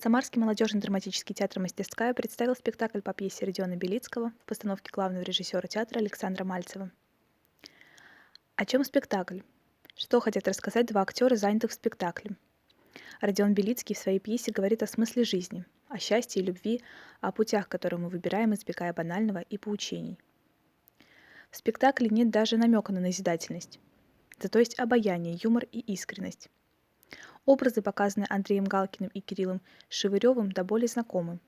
Самарский молодежный драматический театр «Мастерская» представил спектакль по пьесе Родиона Белицкого в постановке главного режиссера театра Александра Мальцева. О чем спектакль? Что хотят рассказать два актера, занятых в спектакле? Родион Белицкий в своей пьесе говорит о смысле жизни, о счастье и любви, о путях, которые мы выбираем, избегая банального и поучений. В спектакле нет даже намека на назидательность. Зато есть обаяние, юмор и искренность. Образы, показанные Андреем Галкиным и Кириллом Шевыревым, до боли знакомы.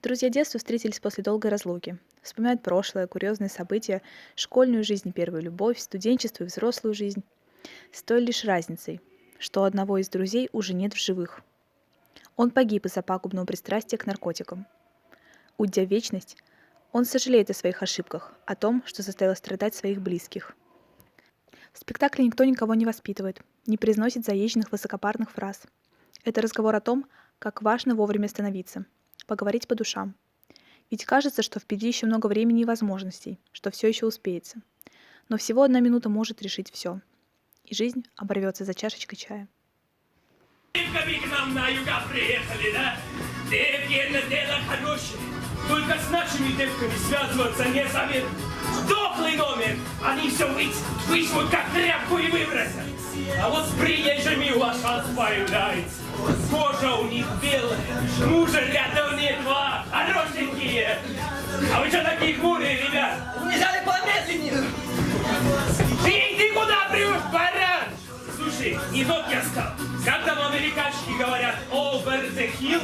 Друзья детства встретились после долгой разлуки. Вспоминают прошлое, курьезные события, школьную жизнь, первую любовь, студенчество и взрослую жизнь. С той лишь разницей, что одного из друзей уже нет в живых. Он погиб из-за пагубного пристрастия к наркотикам. Уйдя в вечность, он сожалеет о своих ошибках, о том, что заставил страдать своих близких. В спектакле никто никого не воспитывает, не произносит заезженных высокопарных фраз. Это разговор о том, как важно вовремя остановиться, поговорить по душам. Ведь кажется, что впереди еще много времени и возможностей, что все еще успеется. Но всего 1 минута может решить все. И жизнь оборвется за чашечкой чая. Девками к нам на юга приехали, да? Девки, это дело хорошее. Только с нашими девками связываться не советую. Дохлый номер! Они все вышмут как тряпку и выбросят. А вот с приезжими у вас шанс появляется. Кожа у них белая, мужа рядом нет, два хорошенькие. А вы что такие хмурые, ребят? Взяли помедленнее. Ты куда привык, баран? Слушай, и вот я сказал, как там американчики говорят, over the hill?